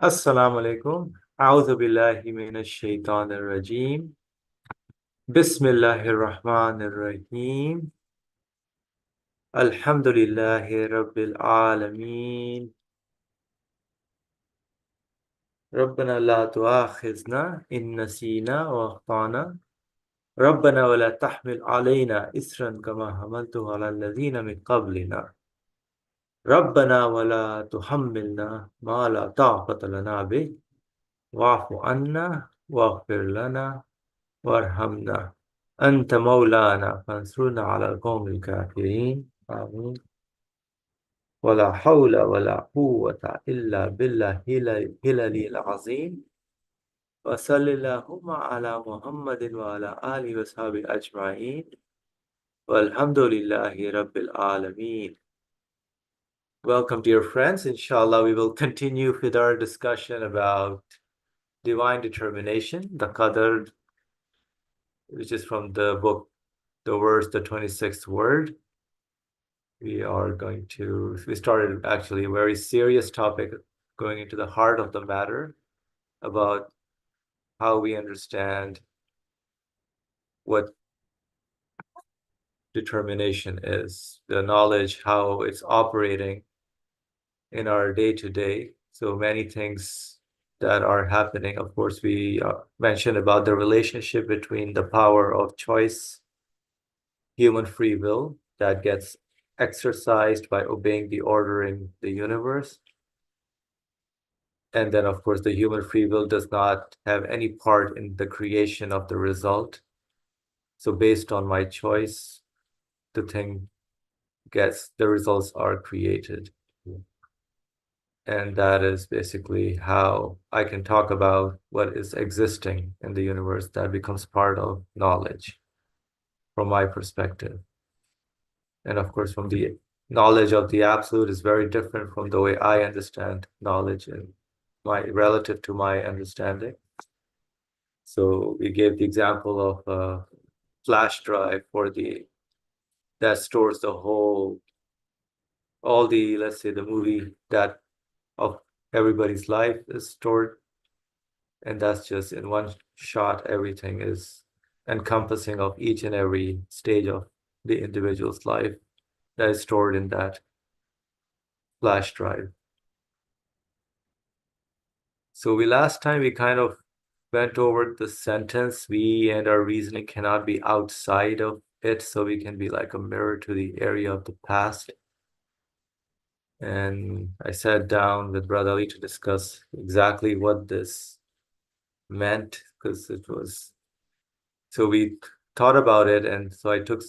السلام عليكم. أعوذ بالله من الشيطان الرجيم. بسم الله الرحمن الرحيم. الحمد لله رب العالمين. ربنا لا تؤاخذنا إن نسينا وأخطأنا. ربنا ولا تحمل علينا إسرا كما حملته على الذين من قبلنا. ربنا ولا تحملنا ما لا طاقة لنا به. واعف عنا واغفر لنا وارحمنا. أنت مولانا فانصرنا على القوم الكافرين آمين. ولا حول ولا قوة إلا بالله العلي العظيم. وصل اللهم على محمد وعلى آله وصحبه أجمعين. والحمد لله رب العالمين. Welcome, dear friends. Inshallah, we will continue with our discussion about divine determination, the Qadr, which is from the book, the verse, the 26th word. We started actually a very serious topic going into the heart of the matter about how we understand what determination is, the knowledge, how it's operating in our day to day. So many things that are happening. Of course, we mentioned about the relationship between the power of choice, human free will that gets exercised by obeying the order in the universe. And then, of course, the human free will does not have any part in the creation of the result. So based on my choice, the results are created. And that is basically how I can talk about what is existing in the universe that becomes part of knowledge from my perspective. And of course, from the knowledge of the absolute is very different from the way I understand knowledge and my relative to my understanding. So we gave the example of a flash drive that stores all the, let's say, the movie that of everybody's life is stored, and that's just in one shot. Everything is encompassing of each and every stage of the individual's life that is stored in that flash drive. So last time we kind of went over the sentence, we and our reasoning cannot be outside of it, so we can be like a mirror to the area of the past. And I sat down with Brother Ali to discuss exactly what this meant, because so we thought about it, and so I took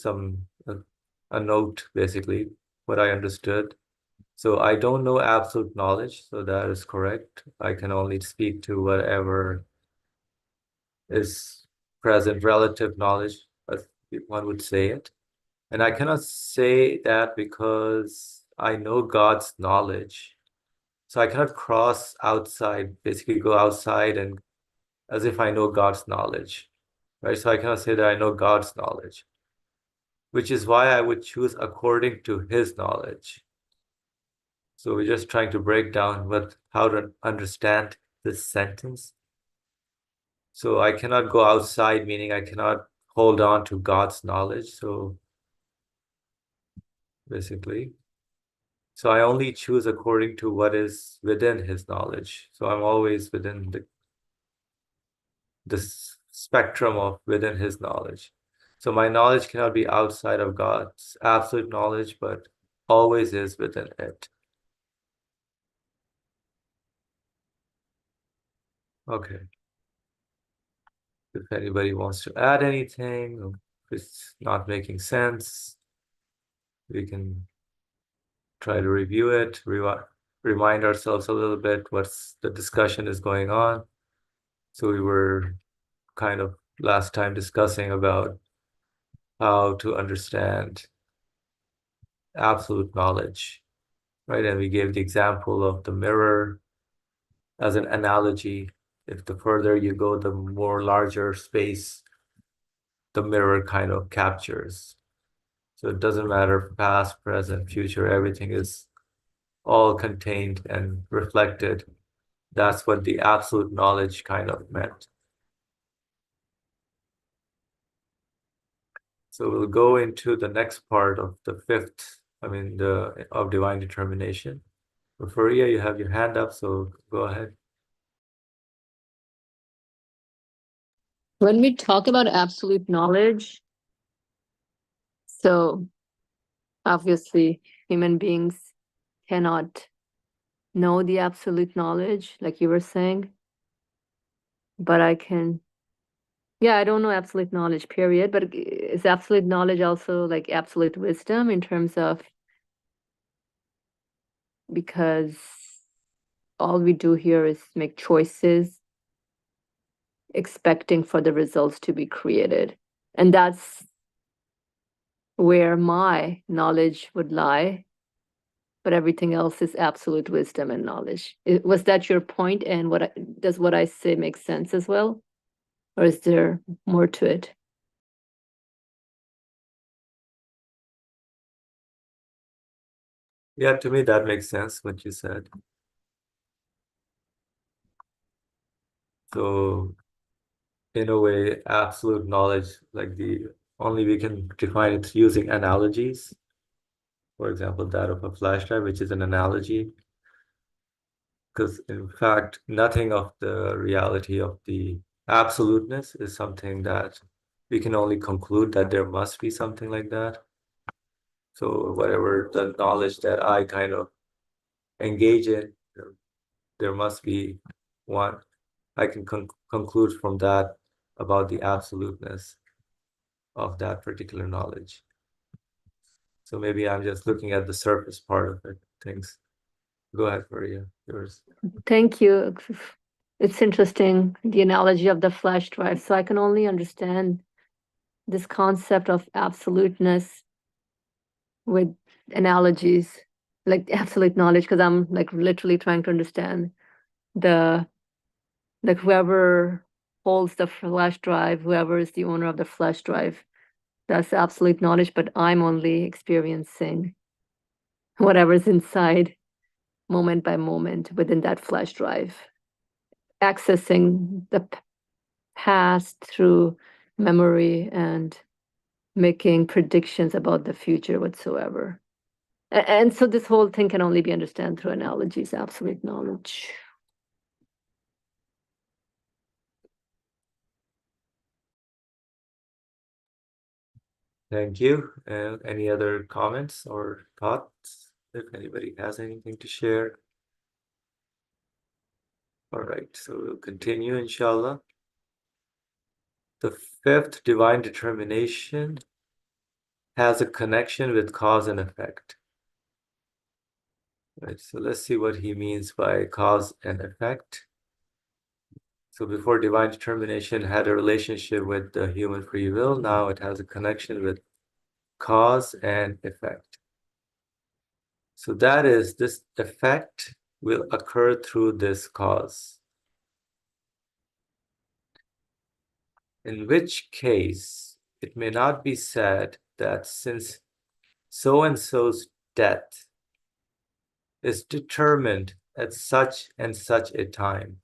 a note, basically, what I understood. So I don't know absolute knowledge, so that is correct. I can only speak to whatever is present, relative knowledge, as one would say it. And I cannot say that because I know God's knowledge. So I cannot cross outside, basically go outside and as if I know God's knowledge, right? So I cannot say that I know God's knowledge, which is why I would choose according to his knowledge. So we're just trying to break down how to understand this sentence. So I cannot go outside, meaning I cannot hold on to God's knowledge. So basically, so I only choose according to what is within his knowledge. So I'm always within the spectrum of within his knowledge. So my knowledge cannot be outside of God's absolute knowledge, but always is within it. Okay. If anybody wants to add anything, or if it's not making sense, we can try to review it, remind ourselves a little bit what's the discussion is going on. So we were kind of last time discussing about how to understand absolute knowledge, right? And we gave the example of the mirror as an analogy. If the further you go, the more larger space the mirror kind of captures. So it doesn't matter past, present, future, everything is all contained and reflected that's what the absolute knowledge kind of meant. So we'll go into the next part of the fifth, of divine determination. Faria, you have your hand up, so go ahead. When we talk about absolute knowledge, so obviously human beings cannot know the absolute knowledge, like you were saying, but I can, yeah, I don't know absolute knowledge, period. But is absolute knowledge also like absolute wisdom in terms of because all we do here is make choices, expecting for the results to be created. And that's where my knowledge would lie, but everything else is absolute wisdom and knowledge. Was that your point? And does what I say make sense as well? Or is there more to it? Yeah, to me that makes sense what you said. So in a way, absolute knowledge, like the only we can define it using analogies. For example, that of a flash drive, which is an analogy, because in fact, nothing of the reality of the absoluteness is something that we can only conclude that there must be something like that. So whatever the knowledge that I kind of engage in, there must be one. I can conclude from that about the absoluteness of that particular knowledge. So maybe I'm just looking at the surface part of it, things. Go ahead, Maria, yours. Thank you. It's interesting, the analogy of the flash drive. So I can only understand this concept of absoluteness with analogies, like absolute knowledge, because I'm like literally trying to understand the like whoever holds the flash drive, whoever is the owner of the flash drive, that's absolute knowledge, but I'm only experiencing whatever's inside moment by moment within that flash drive, accessing the past through memory and making predictions about the future whatsoever. And so this whole thing can only be understood through analogies, absolute knowledge. Thank you. Any other comments or thoughts? If anybody has anything to share. All right, so we'll continue, inshallah. The fifth divine determination has a connection with cause and effect. Right, so let's see what he means by cause and effect. So before divine determination had a relationship with the human free will, now it has a connection with cause and effect. So that is, this effect will occur through this cause. In which case, it may not be said that since so-and-so's death is determined at such and such a time,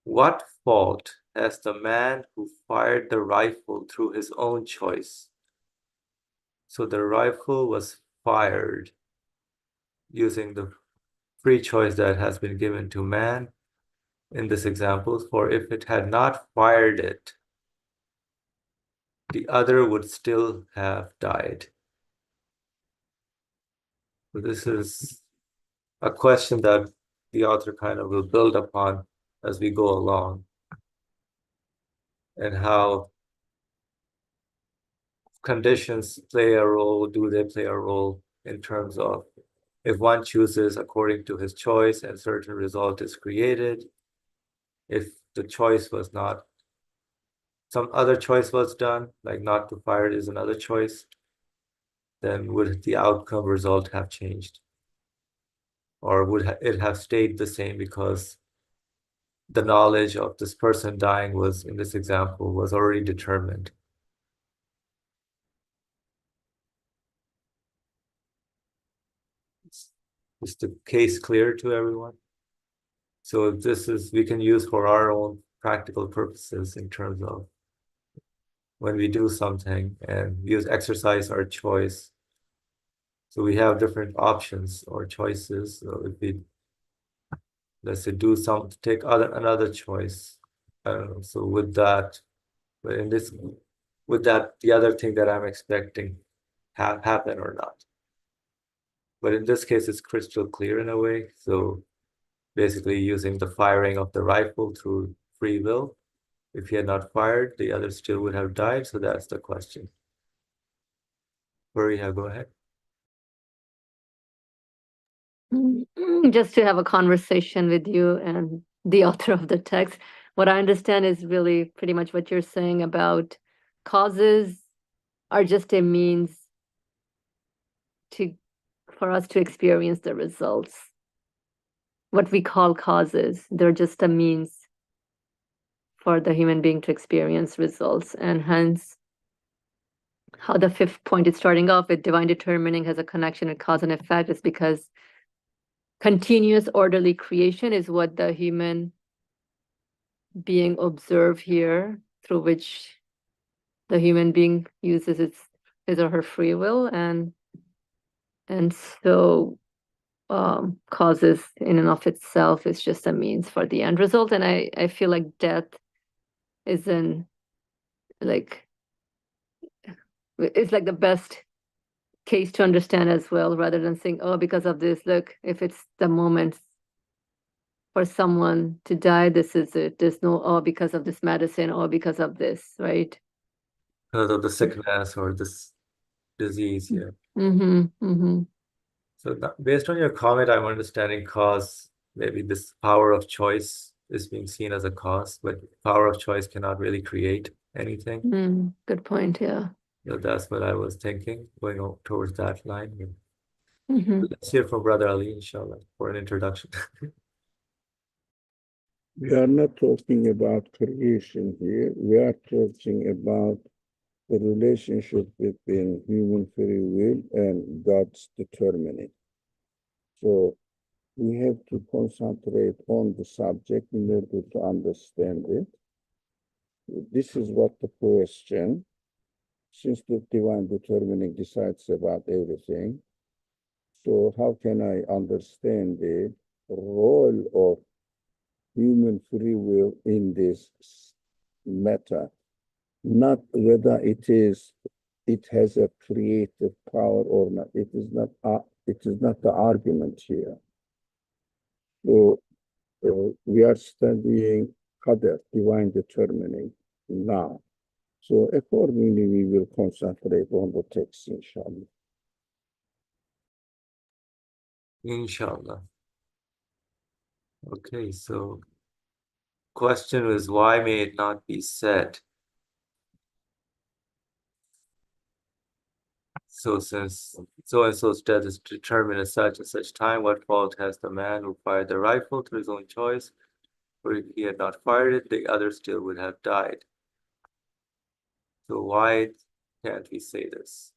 what fault has the man who fired the rifle through his own choice? So the rifle was fired using the free choice that has been given to man in this example, for if it had not fired it, the other would still have died. So this is a question that the author kind of will build upon as we go along, and how conditions play a role. Do they play a role in terms of if one chooses according to his choice and certain result is created? If the choice was not, some other choice was done, like not to fire it is another choice, then would the outcome result have changed? Or would it have stayed the same because the knowledge of this person dying was, in this example, was already determined? Is the case clear to everyone? So this is, we can use for our own practical purposes in terms of when we do something and use exercise our choice. So we have different options or choices. So if we, let's say, take another choice. I don't know. So with that, but in this, with that, the other thing that I'm expecting happen or not. But in this case, it's crystal clear in a way. So basically using the firing of the rifle through free will. If he had not fired, the other still would have died. So that's the question. Fariha, go ahead. Just to have a conversation with you and the author of the text. What I understand is really pretty much what you're saying about causes are just a means to for us to experience the results. What we call causes, they're just a means for the human being to experience results. And hence, how the fifth point is starting off with divine determining has a connection with cause and effect is because continuous orderly creation is what the human being observe here, through which the human being uses his or her free will, and so causes in and of itself is just a means for the end result. And I feel like death is in like it's like the best case to understand as well, rather than saying, oh, because of this, look, if it's the moment for someone to die, this is it. There's no, oh, because of this medicine, or because of this, right? Because of the sickness or this disease, yeah. Mm-hmm. Mm-hmm. So based on your comment, I'm understanding cause, maybe this power of choice is being seen as a cause, but power of choice cannot really create anything. Good point. Yeah. So that's what I was thinking, going towards that line. Mm-hmm. Let's hear from Brother Ali, inshallah, for an introduction. We are not talking about creation here. We are talking about the relationship between human free will and God's determining. So we have to concentrate on the subject in order to understand it. This is what the question, since the divine determining decides about everything, so how can I understand the role of human free will in this matter? Not whether it has a creative power or not. It is not the argument here. So we are studying qadar, divine determining now. So accordingly, we will concentrate on the text, inshallah. Inshallah. Okay, so question was, why may it not be said? So since so and so's death is determined at such and such time, what fault has the man who fired the rifle through his own choice? For if he had not fired it, the other still would have died. So why can't we say this?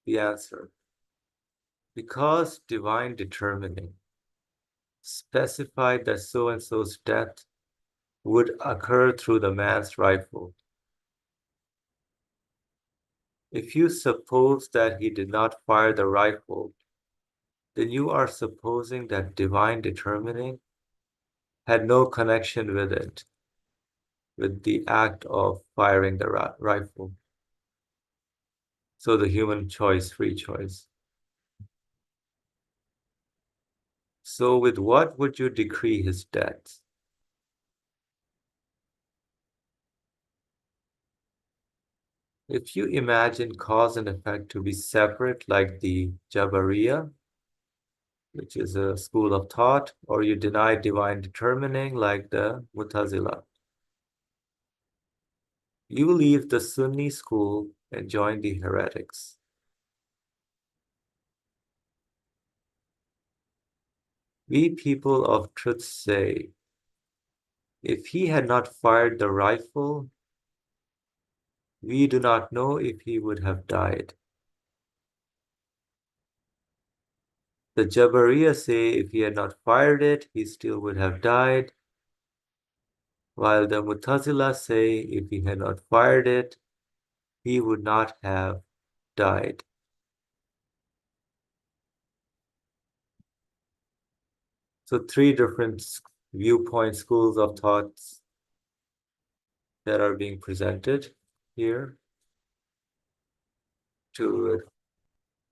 The answer, because divine determining specified that so and so's death would occur through the man's rifle. If you suppose that he did not fire the rifle, then you are supposing that divine determining had no connection with it, with the act of firing the rifle. So the human choice, free choice. So with what would you decree his death? If you imagine cause and effect to be separate, like the Jabariya, which is a school of thought, or you deny divine determining, like the Mutazila, you leave the Sunni school and join the heretics. We people of truth say, if he had not fired the rifle, we do not know if he would have died. The Jabariya say if he had not fired it, he still would have died. While the Mu'tazila say if he had not fired it, he would not have died. So three different viewpoint schools of thoughts that are being presented here to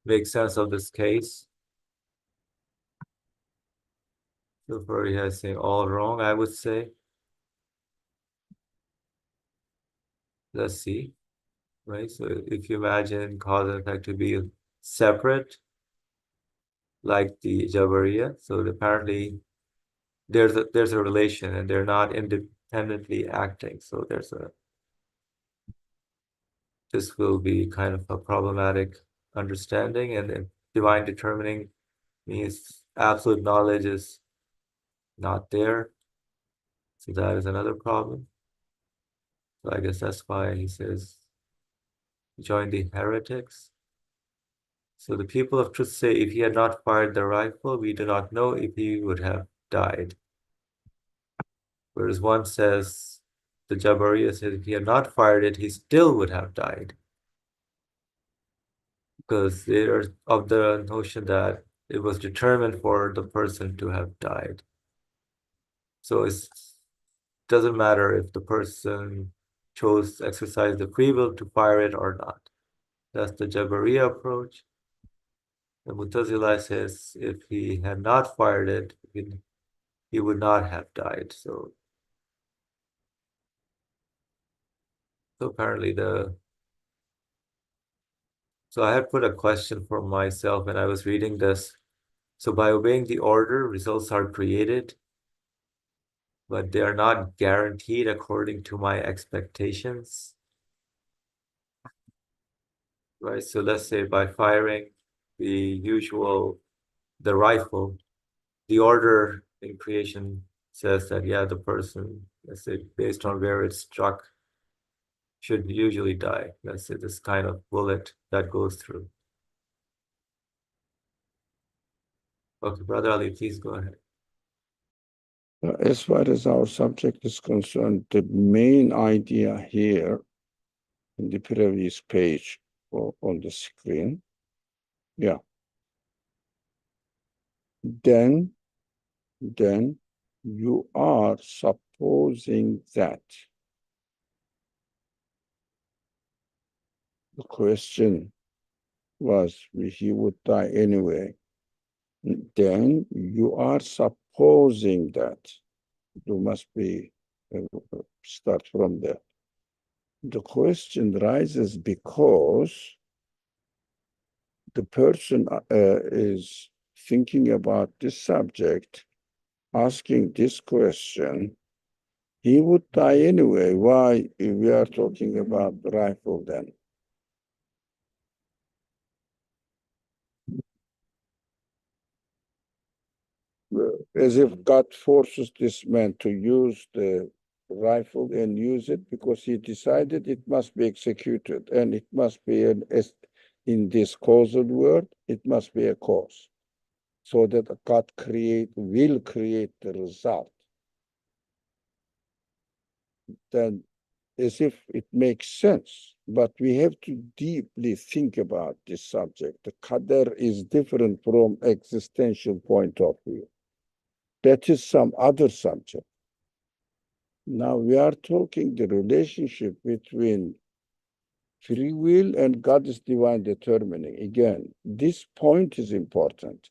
make sense of this case. So far he has saying all wrong, I would say. Let's see, right? So if you imagine cause and effect to be separate, like the Jabariya, so apparently there's a relation and they're not independently acting. So this will be kind of a problematic understanding, and then divine determining means absolute knowledge is not there. So that is another problem. So I guess that's why he says join the heretics. So the people of truth say if he had not fired the rifle, we do not know if he would have died. Whereas one says, the Jabariya says if he had not fired it, he still would have died. Because they are of the notion that it was determined for the person to have died. So it doesn't matter if the person chose to exercise the free will to fire it or not. That's the Jabariya approach. The Mu'tazila says if he had not fired it, he would not have died. So apparently so I had put a question for myself when I was reading this. So by obeying the order, results are created, but they are not guaranteed according to my expectations. Right? So let's say by firing the rifle, the order in creation says that, yeah, the person, let's say, based on where it's struck, should usually die. Let's say this kind of bullet that goes through. Okay, Brother Ali, please go ahead. As far as our subject is concerned, the main idea here in the previous page or on the screen, yeah, then you are supposing that the question was he would die anyway. Then you are supposing that. You must be start from there. The question rises because the person is thinking about this subject, asking this question. He would die anyway. Why we are talking about the rifle then? As if God forces this man to use the rifle and use it because he decided it must be executed and it must be in this causal world, it must be a cause. So that God will create the result. Then as if it makes sense, but we have to deeply think about this subject. The qadar is different from existential point of view. That is some other subject. Now we are talking the relationship between free will and God's divine determining. Again, this point is important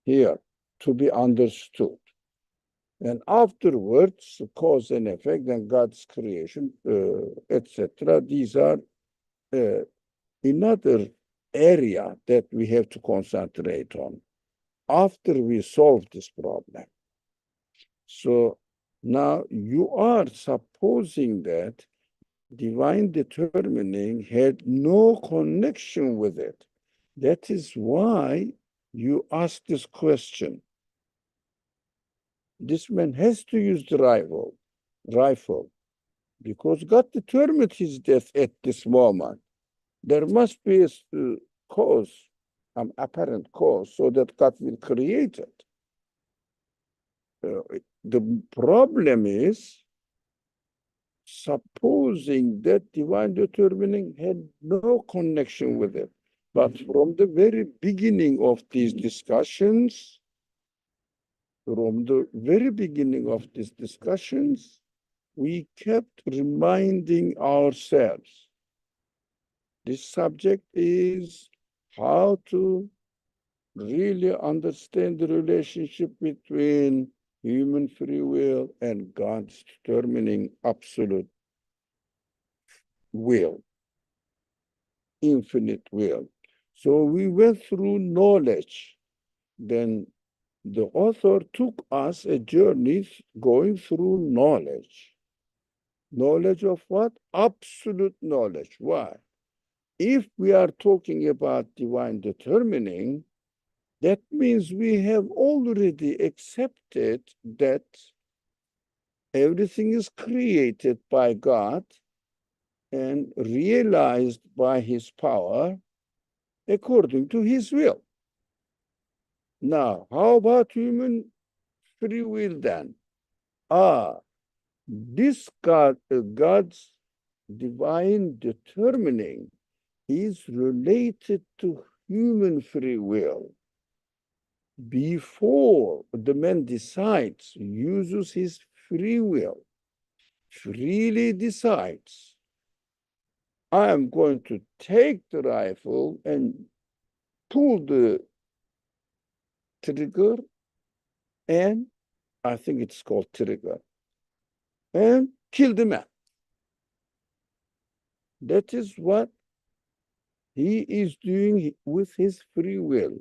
here to be understood. And afterwards, cause and effect and God's creation, etc. These are another area that we have to concentrate on after we solve this problem. So now you are supposing that divine determining had no connection with it. That is why you ask this question. This man has to use the rifle, because God determined his death at this moment. There must be a cause apparent cause so that God will create it. The problem is supposing that divine determining had no connection with it. But from the very beginning of these discussions, we kept reminding ourselves this subject is how to really understand the relationship between human free will and God's determining absolute will, infinite will. So we went through knowledge. Then the author took us a journey going through knowledge. Knowledge of what? Absolute knowledge. Why? If we are talking about divine determining, that means we have already accepted that everything is created by God and realized by his power according to his will. Now, how about human free will then? This God's divine determining is related to human free will. Before the man decides, uses his free will, freely decides, I am going to take the rifle and pull the trigger, and I think it's called trigger, and kill the man. That is what he is doing with his free will.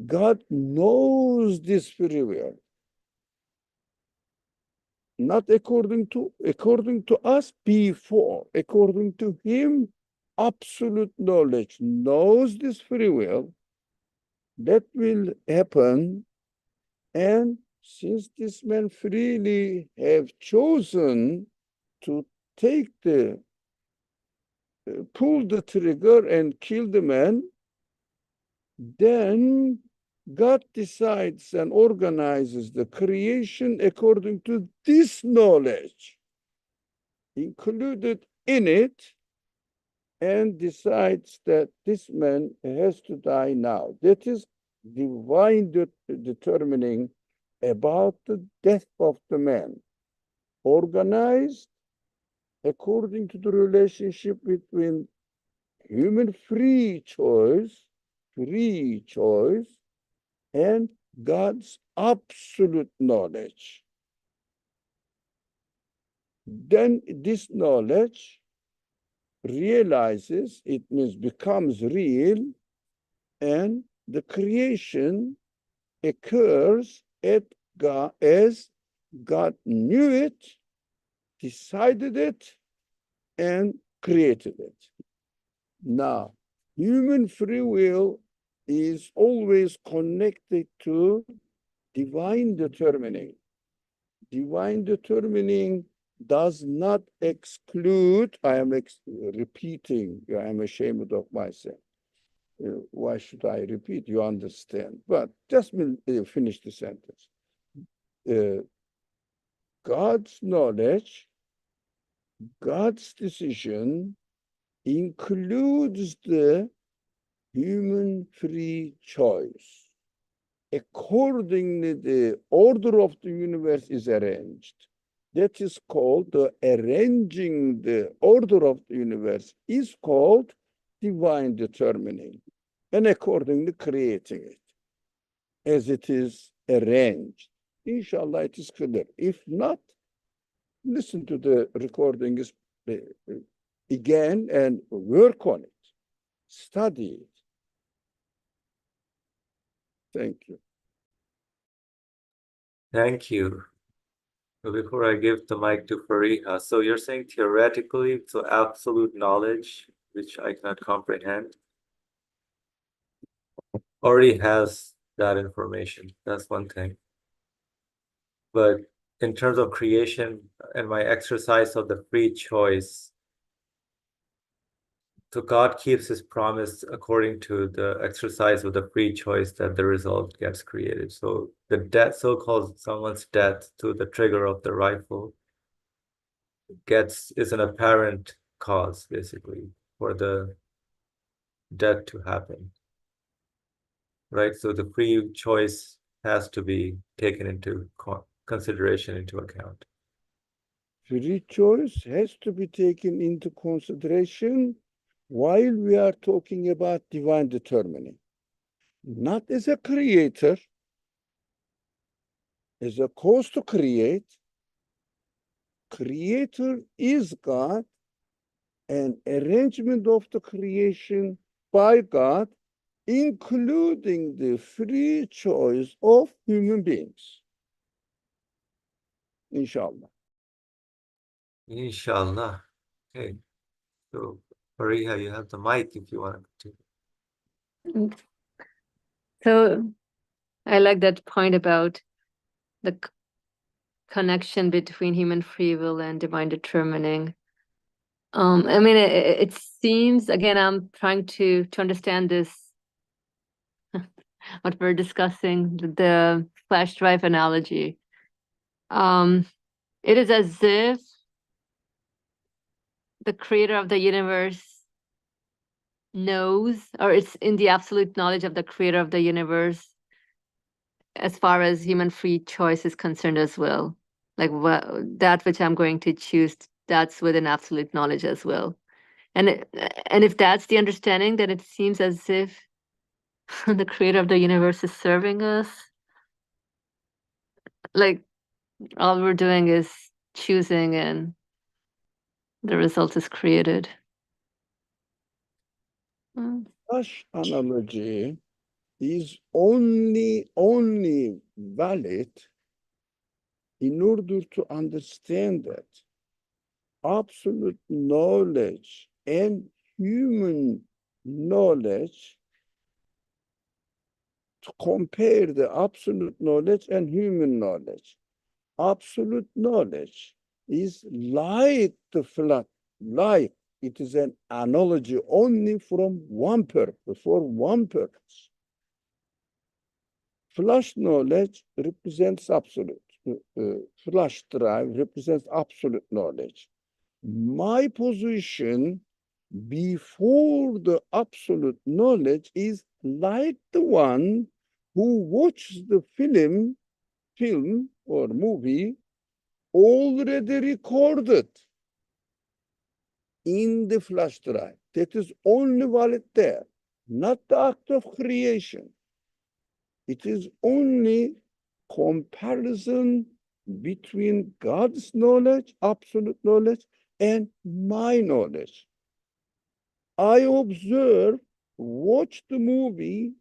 God knows this free will. Not according to us before, according to him, absolute knowledge knows this free will. That will happen. And since this man freely have chosen to take pull the trigger and kill the man, then God decides and organizes the creation according to this knowledge included in it, and decides that this man has to die now. That is divine determining about the death of the man, organized according to the relationship between human free choice, and God's absolute knowledge. Then this knowledge realizes, it means becomes real, and the creation occurs at God as God knew it, decided it, and created it. Now, human free will is always connected to divine determining. Divine determining does not exclude, I am repeating, I am ashamed of myself. Why should I repeat? You understand. But just finish the sentence. God's knowledge, God's decision includes the human free choice. Accordingly, the order of the universe is arranged. That is called arranging the order of the universe is called divine determining, and accordingly creating it as it is arranged. Inshallah, it is clear. If not, listen to the recordings again and work on it. Study it. Thank you. Thank you. So before I give the mic to Fariha, so you're saying theoretically, so absolute knowledge, which I cannot comprehend, already has that information. That's one thing. But in terms of creation and my exercise of the free choice, So God keeps his promise according to the exercise of the free choice that the result gets created. So the death, so-called someone's death through the trigger of the rifle is an apparent cause, basically, for the death to happen. Right? So the free choice has to be taken into consideration, into account. Free choice has to be taken into consideration while we are talking about divine determining. Not as a creator, as a cause to create. Creator is God, and arrangement of the creation by God, including the free choice of human beings. Inshallah. Inshallah. Okay. So, Fariha, you have the mic if you want to. So I like that point about the connection between human free will and divine determining. I mean, it seems, again, I'm trying to understand this, what we're discussing, the flash drive analogy. It is as if the creator of the universe knows, or it's in the absolute knowledge of the creator of the universe as far as human free choice is concerned as well. Like that which I'm going to choose, that's within absolute knowledge as well. And if that's the understanding, then it seems as if the creator of the universe is serving us. Like all we're doing is choosing and the result is created. Such analogy is only valid in order to understand that absolute knowledge and human knowledge, to compare the absolute knowledge and human knowledge. Absolute knowledge is like the flat, like it is an analogy only from one purpose, for one purpose. Flash knowledge represents absolute. Flash drive represents absolute knowledge. My position before the absolute knowledge is like the one who watches the film or movie already recorded in the flash drive. That is only valid there, not the act of creation. It is only comparison between God's knowledge, absolute knowledge, and my knowledge. I observe, watch the movie,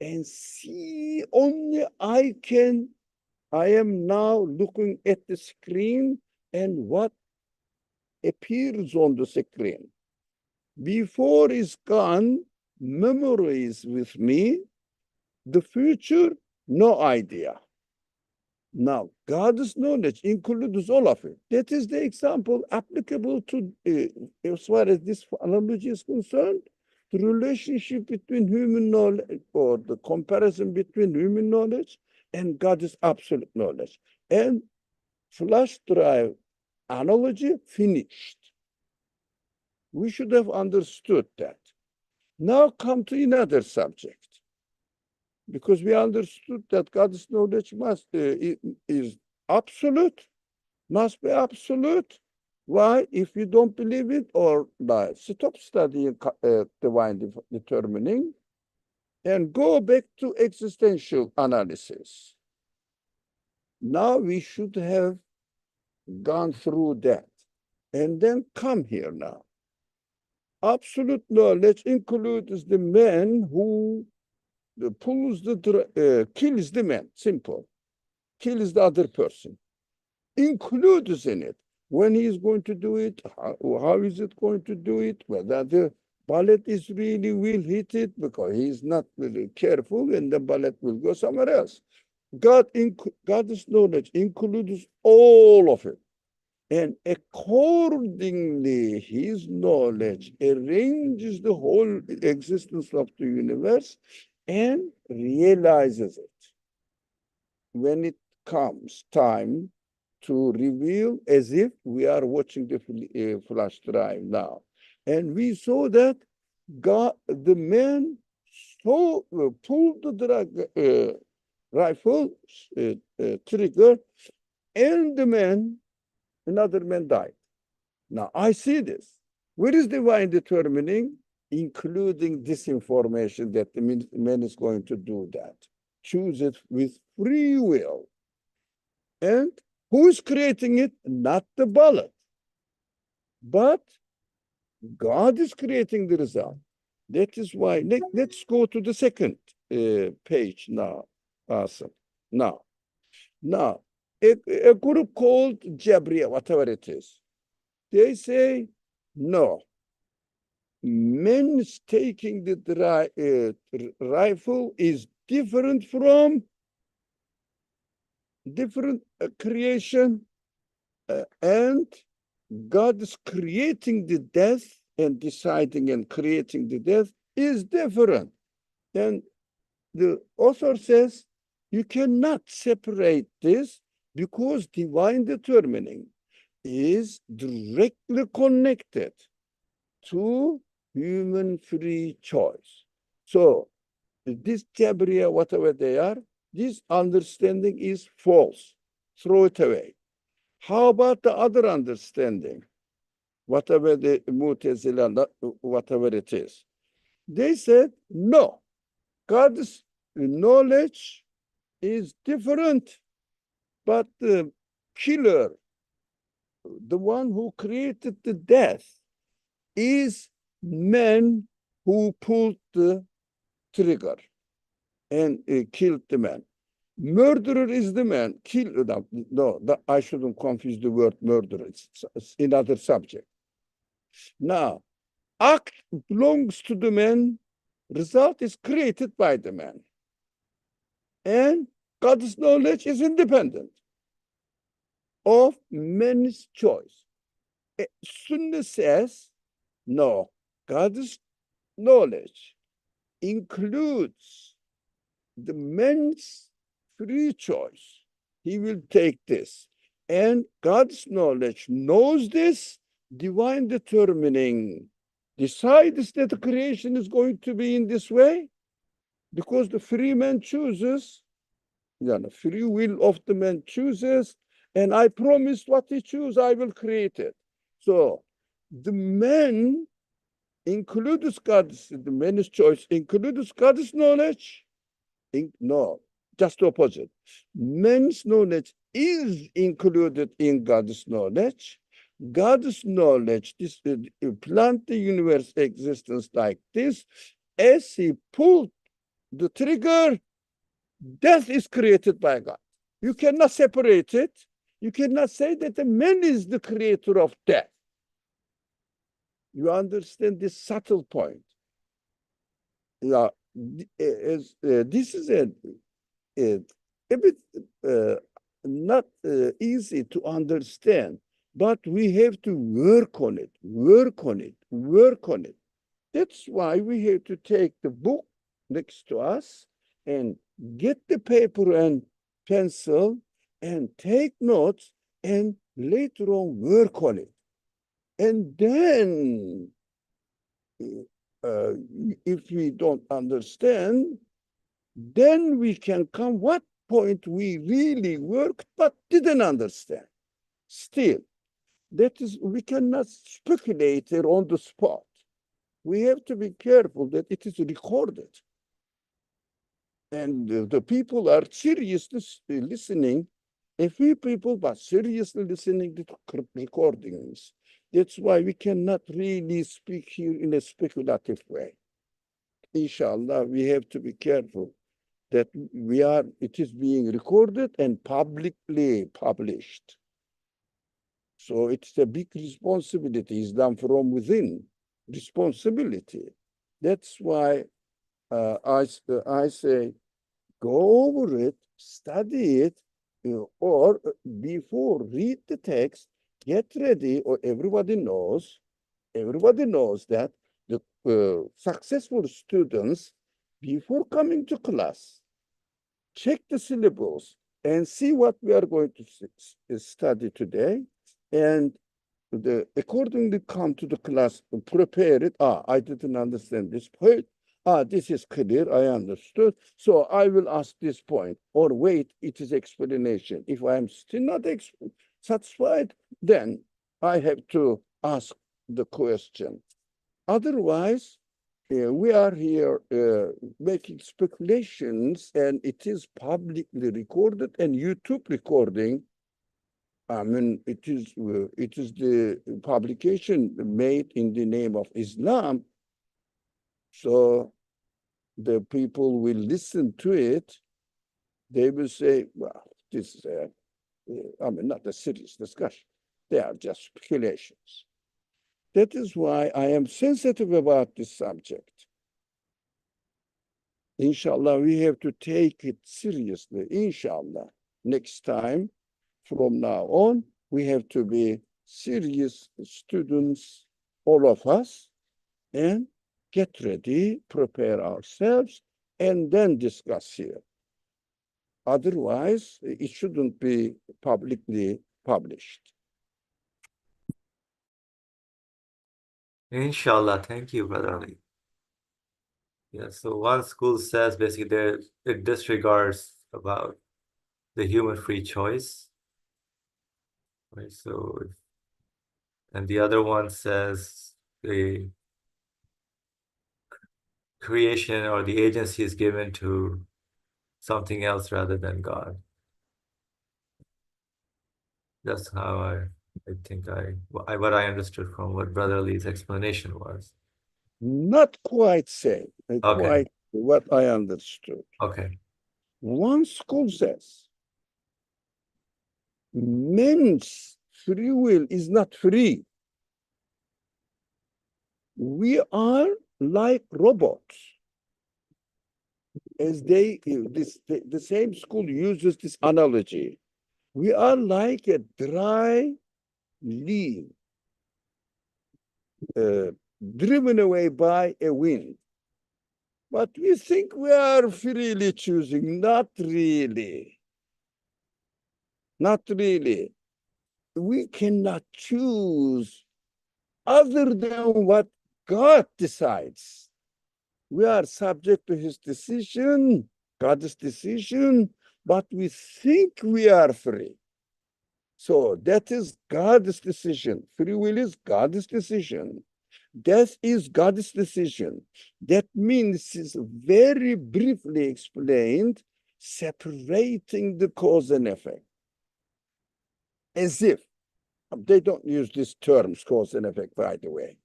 and see only I am now looking at the screen and what appears on the screen. Before it's gone, memory is with me. The future, no idea. Now, God's knowledge includes all of it. That is the example applicable to, as far as this analogy is concerned, the relationship between human knowledge, or the comparison between human knowledge and God's absolute knowledge. And flash drive analogy finished. We should have understood that. Now come to another subject. Because we understood that God's knowledge is absolute, must be absolute. Why? If you don't believe it, or stop studying divine determining and go back to existential analysis. Now we should have gone through that and then come here now. Absolute knowledge includes the man who kills the man, simple. Kills the other person. Includes in it when he is going to do it, how is it going to do it, whether the bullet is really will hit it, because he is not really careful and the bullet will go somewhere else. God's knowledge includes all of it. And accordingly, his knowledge arranges the whole existence of the universe and realizes it. When it comes time to reveal, as if we are watching the flash drive now. And we saw that God, the man pulled the rifle trigger, and another man died. Now I see this. Where is divine determining, including this information that the man is going to do that? Choose it with free will. And who is creating it? Not the bullet, but God is creating the result. That is why, let's go to the second page now. Awesome. Now, a group called Jabriya, whatever it is, they say, no, men's taking the rifle is different from different creation, and God is creating the death and deciding and creating the death is different. And the author says you cannot separate this because divine determining is directly connected to human free choice. So this Jabriya, whatever they are, this understanding is false. Throw it away. How about the other understanding? Whatever the Mu'tazila, whatever it is. They said, no, God's knowledge is different, but the killer, the one who created the death, is man who pulled the trigger and killed the man. Murderer is the man. I shouldn't confuse the word murderer. It's another subject. Now, act belongs to the man. Result is created by the man. And God's knowledge is independent of man's choice. Sunnah says, no, God's knowledge includes the man's free choice. He will take this. And God's knowledge knows this, divine determining decides that the creation is going to be in this way because the free man chooses, the free will of the man chooses, and I promised what he chooses, I will create it. So the man includes the man's choice, includes God's knowledge. No, just the opposite. Man's knowledge is included in God's knowledge. God's knowledge, this plant the universe existence like this. As he pulled the trigger, death is created by God. You cannot separate it. You cannot say that the man is the creator of death. You understand this subtle point. Yeah, this is a bit not easy to understand, but we have to work on it, work on it, work on it. That's why we have to take the book next to us and get the paper and pencil and take notes and later on work on it. And then if we don't understand, then we can come what point we really worked but didn't understand. Still, that is, we cannot speculate here on the spot. We have to be careful that it is recorded. And the people are seriously listening, a few people, but seriously listening to recordings. That's why we cannot really speak here in a speculative way. Inshallah, we have to be careful that it is being recorded and publicly published. So it's a big responsibility. It's done from within, responsibility. That's why I say, go over it, study it, or before read the text, get ready, or everybody knows that the successful students, before coming to class, check the syllabus and see what we are going to study today, and accordingly come to the class and prepare it. I didn't understand this point. This is clear, I understood. So I will ask this point, or wait, it is explanation. If I am still not satisfied, then I have to ask the question. Otherwise, we are here making speculations, and it is publicly recorded and YouTube recording. I mean, it is the publication made in the name of Islam. So the people will listen to it. They will say, well, this is not a serious discussion. They are just speculations. That is why I am sensitive about this subject. Inshallah, we have to take it seriously. Inshallah, next time, from now on, we have to be serious students, all of us, and get ready, prepare ourselves, and then discuss here. Otherwise, it shouldn't be publicly published. Inshallah. Thank you, Brother Ali. Yeah, so one school says basically that it disregards about the human free choice, right? So, and the other one says the creation or the agency is given to something else rather than God. That's how I think what I understood from what Brother Ali's explanation was. Not quite same, Okay. quite what I understood. Okay. One school says man's free will is not free. We are like robots. As the same school uses this analogy. We are like a dry leaf driven away by a wind. But we think we are freely choosing. Not really. Not really. We cannot choose other than what God decides. We are subject to his decision, God's decision, but we think we are free. So that is God's decision. Free will is God's decision. Death is God's decision. That means, is very briefly explained, separating the cause and effect. As if they don't use these terms, cause and effect, by the way.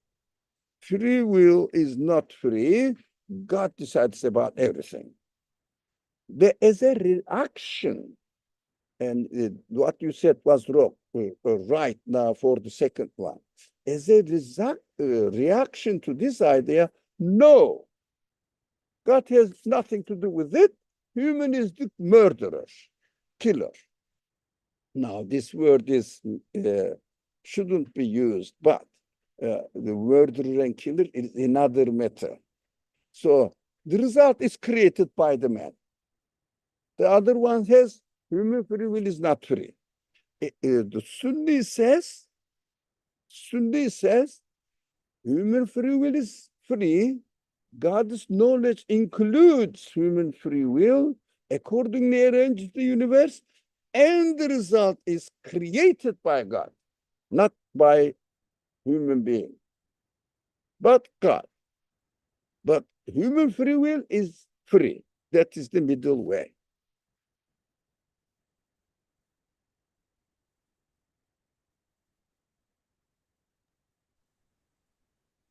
Free will is not free. God decides about everything. There is a reaction, and what you said was wrong, right now for the second one. As a reaction to this idea, no, God has nothing to do with it. Human is the murderer, killer. Now, this word is shouldn't be used, but the murderer and killer is another matter. So the result is created by the man. The other one says human free will is not free. The Sunni says human free will is free. God's knowledge includes human free will, accordingly arranged the universe, and the result is created by God, not by human being, but God. But human free will is free. That is the middle way.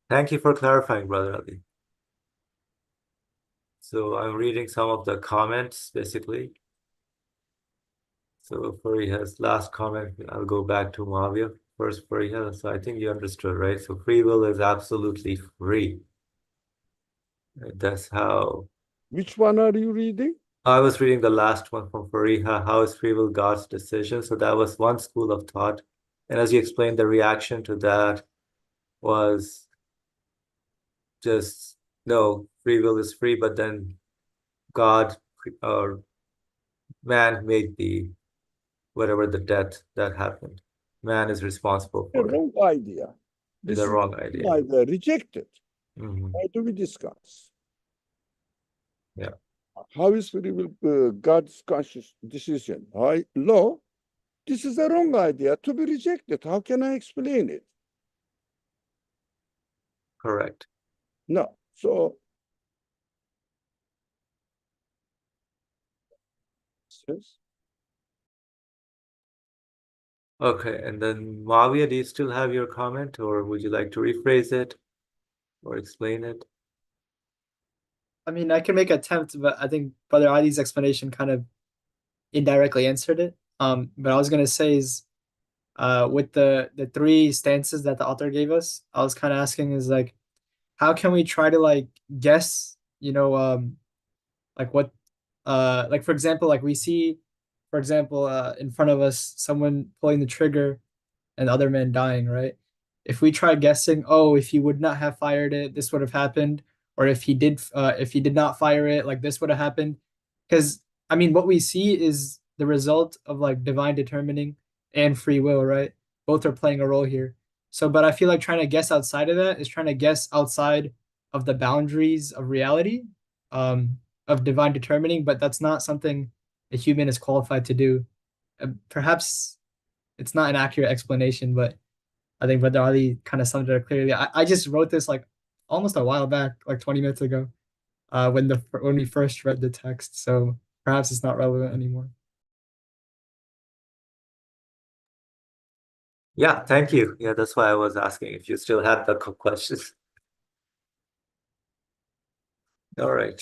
Thank you for clarifying, Brother Ali. So I'm reading some of the comments, basically. So Fariha's last comment, I'll go back to Muawiyah. First, Fariha, so I think you understood, right? So free will is absolutely free. That's how. Which one are you reading? I was reading the last one from Fariha, how is free will God's decision? So that was one school of thought. And as you explained, the reaction to that was just, no, free will is free, but then God or man made the whatever the death that happened. Man is responsible A for it. wrong idea. It's This a is wrong idea. either rejected. Mhm. Why do we discuss? Yeah. How is free will God's conscious decision? Law? This is a wrong idea to be rejected. How can I explain it? Correct. No. So, yes. Okay, and then Mavia, do you still have your comment, or would you like to rephrase it or explain it? I mean, I can make an attempt, but I think Brother Adi's explanation kind of indirectly answered it. But I was gonna say is, with the three stances that the author gave us, I was kind of asking is like, how can we try to like guess, like what, like for example, like we see, for example, in front of us, someone pulling the trigger and the other man dying, right? If we try guessing, oh, if he would not have fired it, this would have happened, or if he did not fire it, like this would have happened. Because I mean, what we see is the result of like divine determining and free will, right? Both are playing a role here. So, but I feel like trying to guess outside of that is trying to guess outside of the boundaries of reality, of divine determining, but that's not something a human is qualified to do. Perhaps it's not an accurate explanation, but I think Brother Ali kind of summed it up clearly. I just wrote this like almost a while back, like 20 minutes ago, when we first read the text. So perhaps it's not relevant anymore. Yeah, thank you. Yeah, that's why I was asking if you still had the questions. All right.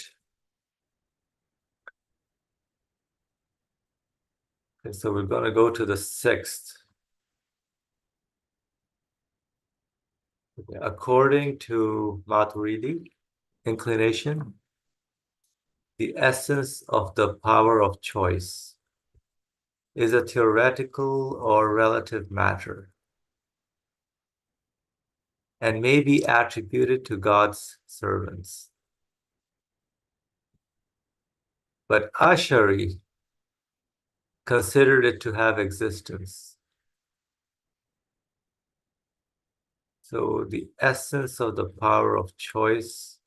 Okay, so we're going to go to the sixth. According to Maturidi inclination, the essence of the power of choice is a theoretical or relative matter and may be attributed to God's servants. But Ashari considered it to have existence. So the essence of the power of choice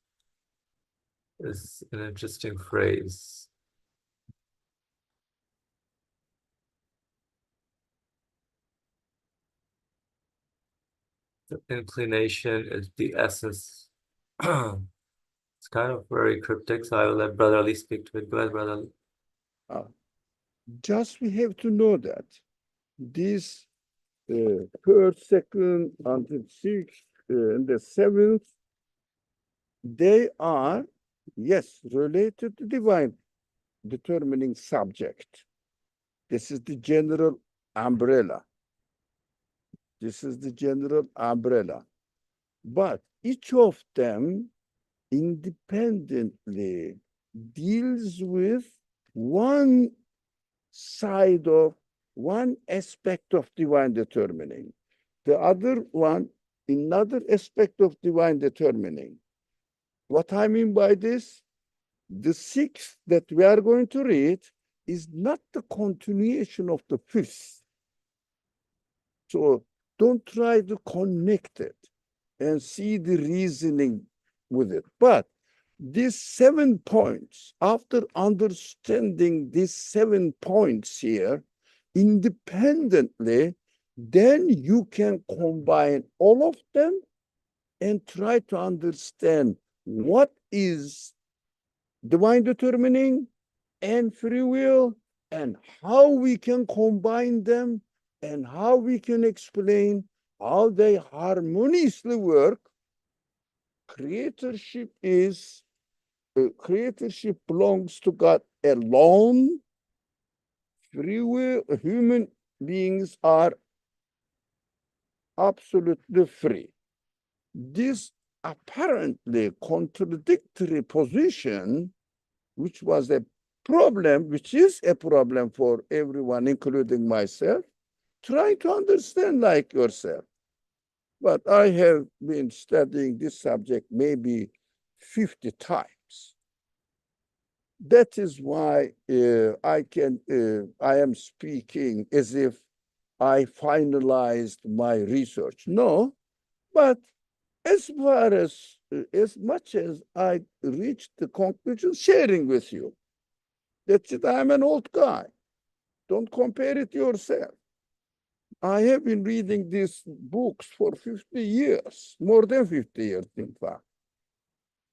is an interesting phrase. The inclination is the essence. It's kind of very cryptic, so I will let Brother Ali speak to it. Go ahead, Brother Ali. Just we have to know that this third, second, until sixth, and the seventh, they are, yes, related to divine determining subject. This is the general umbrella. This is the general umbrella. But each of them independently deals with one side of one aspect of divine determining. The other one, another aspect of divine determining. What I mean by this, the sixth that we are going to read is not the continuation of the fifth. So don't try to connect it and see the reasoning with it. But these 7 points, after understanding these 7 points here independently, then you can combine all of them and try to understand what is divine determining and free will and how we can combine them and how we can explain how they harmoniously work. Creatorship belongs to God alone. Free will, human beings are absolutely free. This apparently contradictory position, which is a problem for everyone, including myself, trying to understand like yourself. But I have been studying this subject maybe 50 times. That is why I am speaking as if I finalized my research. No, but as far as much as I reached the conclusion, sharing with you. That's it. I'm an old guy. Don't compare it yourself. I have been reading these books for 50 years, more than 50 years, in fact.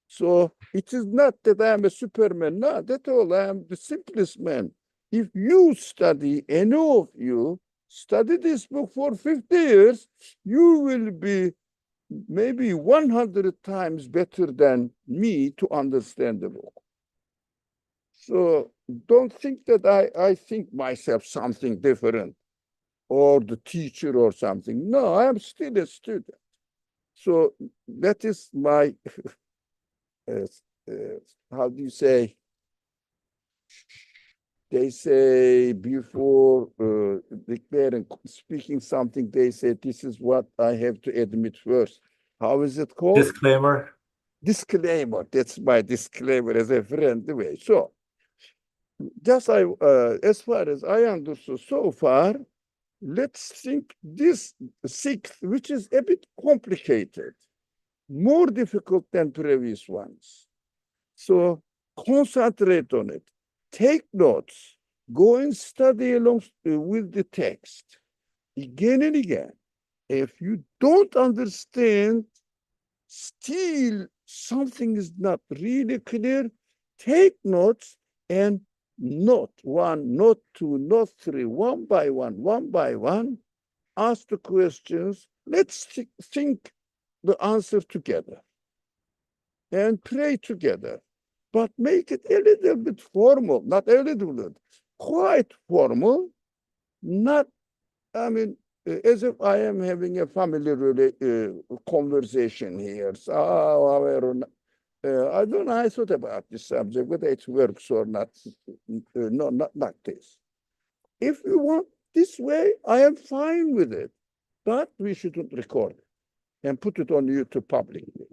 So it is not that I am a superman, not at all. I am the simplest man. If you study, any of you study this book for 50 years, you will be maybe 100 times better than me to understand the book. So don't think that I think myself something different or the teacher or something. No, I am still a student. So that is my, how do you say? They say before declaring, speaking something, they say, this is what I have to admit first. How is it called? Disclaimer. Disclaimer. That's my disclaimer as a friend. Anyway, so just as far as I understood so far, let's think this sixth, which is a bit complicated, more difficult than previous ones. So concentrate on it. Take notes. Go and study along with the text again and again. If you don't understand, still something is not really clear, take notes and note one, note two, note three, one by one, ask the questions. Let's think the answer together and pray together, but make it a little bit formal, not a little bit, quite formal, not, I mean, as if I am having a family conversation here. So, I don't know, I thought about this subject, whether it works or not. No, not this. If you want this way, I am fine with it, but we shouldn't record it and put it on YouTube publicly.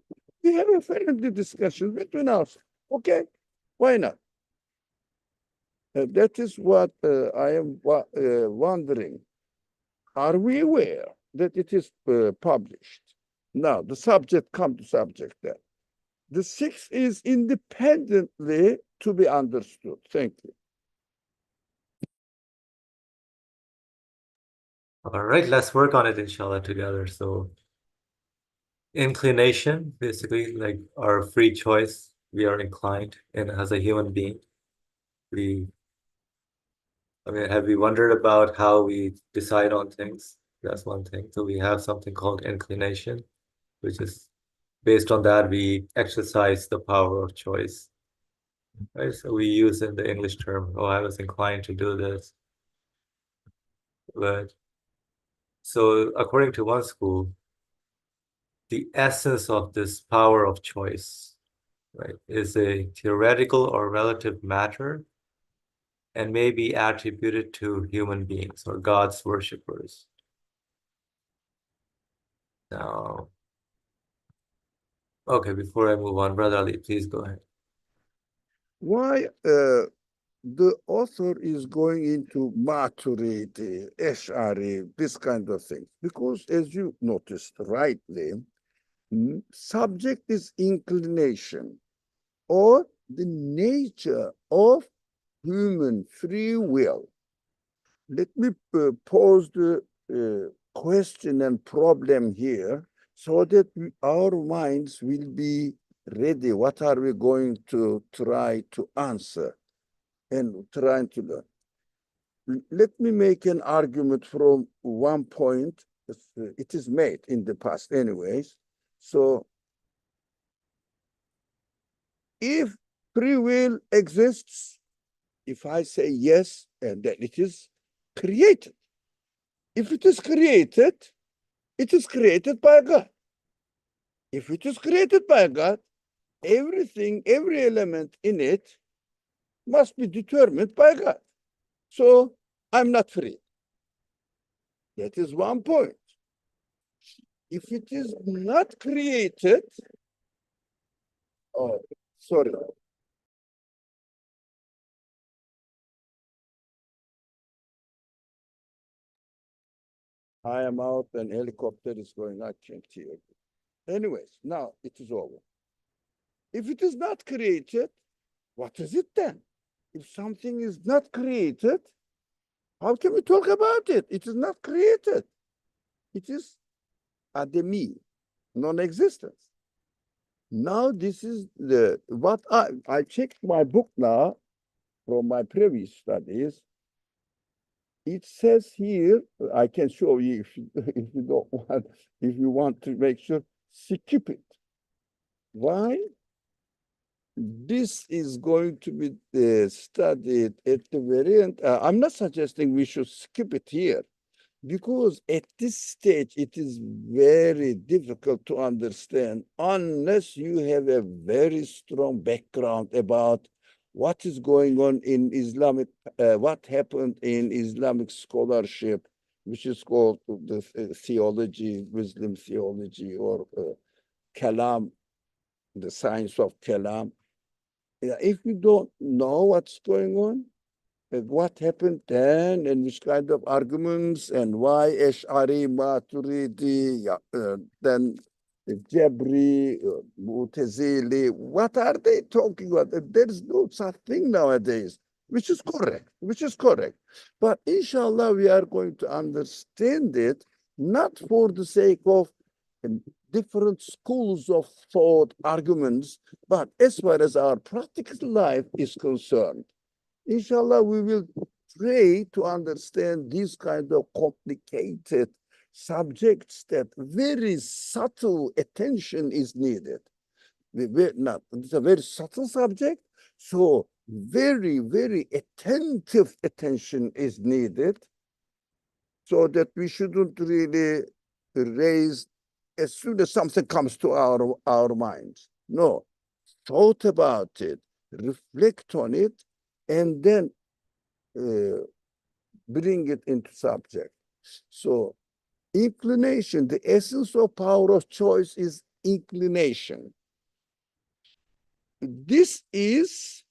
We have a friendly discussion between us. Okay, why not? That is what I am wondering. Are we aware that it is published? Now, the subject, come to subject then. The sixth is independently to be understood. Thank you. All right, let's work on it, inshallah, together. So inclination, basically like our free choice, we are inclined, and as a human being, have we wondered about how we decide on things? That's one thing. So we have something called inclination, which is based on that, we exercise the power of choice. Right? So we use in the English term, oh, I was inclined to do this. But so according to one school, the essence of this power of choice, right, is a theoretical or relative matter and may be attributed to human beings or God's worshippers. Now, okay, before I move on, Brother Ali, please go ahead. Why the author is going into Maturidi, Ash'ari, this kind of thing? Because as you noticed rightly, subject is inclination or the nature of human free will. Let me pose the question and problem here so that our minds will be ready. What are we going to try to answer and trying to learn? Let me make an argument from one point. It is made in the past anyways. So if free will exists, if I say yes, and then it is created. If it is created by God. If it is created by God, everything, every element in it must be determined by God. So I'm not free. That is one point. If it is not created, oh, sorry. I am out and helicopter is going, I can't hear. Anyways, now it is over. If it is not created, what is it then? If something is not created, how can we talk about it? It is not created. It is ademi, non-existence. Now this is the what I checked my book now from my previous studies. It says here, I can show you if you, if you don't want, if you want to make sure, skip it. Why? This is going to be studied at the very end. I'm not suggesting we should skip it here, because at this stage, it is very difficult to understand unless you have a very strong background about what is going on in Islamic, what happened in Islamic scholarship, which is called the theology, Muslim theology, or Kalam, the science of Kalam. If you don't know what's going on, what happened then, and which kind of arguments, and why Ash'ari, Maturidi, then Jabri, Mu'tazili, what are they talking about? There's no such thing nowadays, which is correct, which is correct. But inshallah, we are going to understand it, not for the sake of different schools of thought, arguments, but as far as our practical life is concerned. Inshallah, we will try to understand these kind of complicated subjects that very subtle attention is needed. It's a very subtle subject, so very, very attentive attention is needed, so that we shouldn't really raise as soon as something comes to our minds. No, thought about it, reflect on it, and then bring it into subject. So inclination, the essence of power of choice is inclination. This is,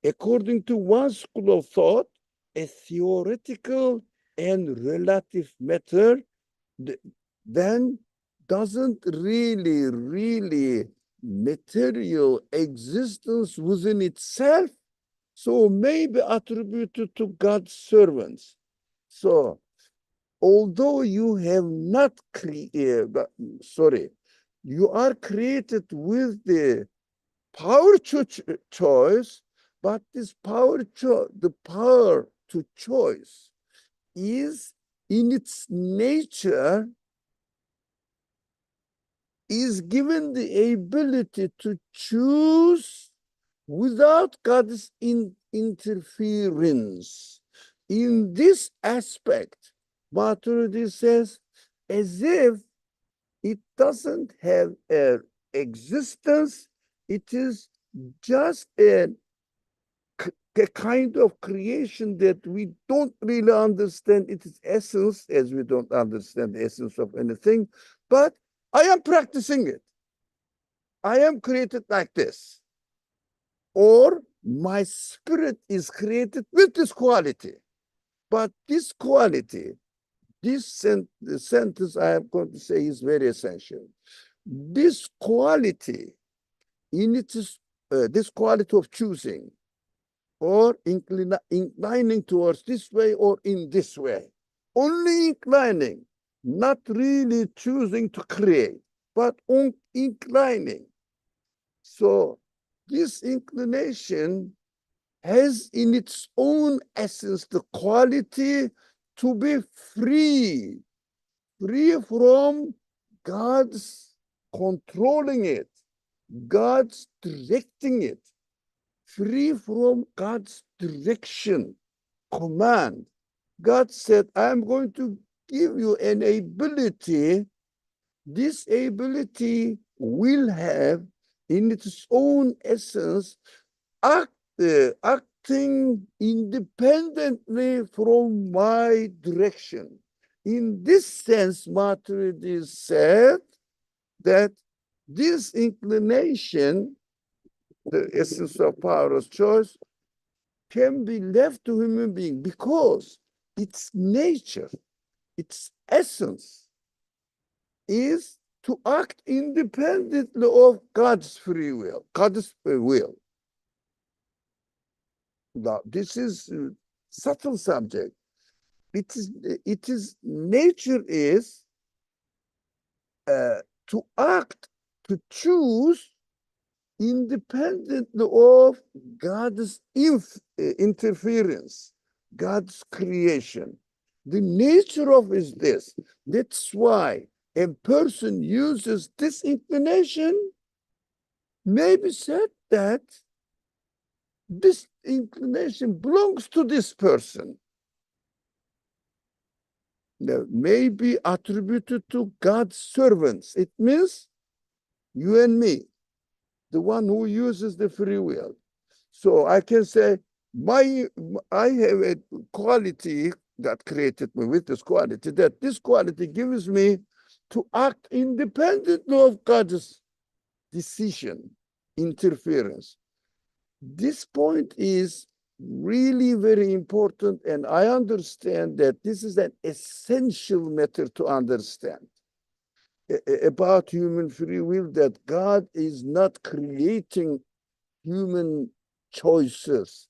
according to one school of thought, a theoretical and relative matter, then doesn't really material existence within itself, so may be attributed to God's servants. So although you have not created, you are created with the power choice, but this the power to choice is in its nature is given the ability to choose without God's interference. In this aspect, Maturidi says, as if it doesn't have an existence, it is just a kind of creation that we don't really understand its essence, as we don't understand the essence of anything, but I am practicing it. I am created like this. Or my spirit is created with this quality. But this quality, the sentence I am going to say is very essential. This quality, in its this quality of choosing, or inclining towards this way or in this way, only inclining, not really choosing to create, but inclining. So this inclination has in its own essence the quality to be free from God's controlling it, God's directing it, free from God's direction, command. God said, I'm going to give you an ability. This ability will have in its own essence acting independently from my direction, In this sense, Maturidi said that this inclination, the essence of power of choice, can be left to human being because its nature, its essence is to act independently of God's free will, God's will. Now, this is a subtle subject. It is nature is to act, to choose independently of God's interference, God's creation. The nature of is this. That's why a person uses this inclination, maybe said that this inclination belongs to this person. Now, may be attributed to God's servants. It means you and me, the one who uses the free will. So I can say, I have a quality that created me with this quality, that this quality gives me to act independently of God's decision, interference. This point is really very important, and I understand that this is an essential matter to understand about human free will, that God is not creating human choices.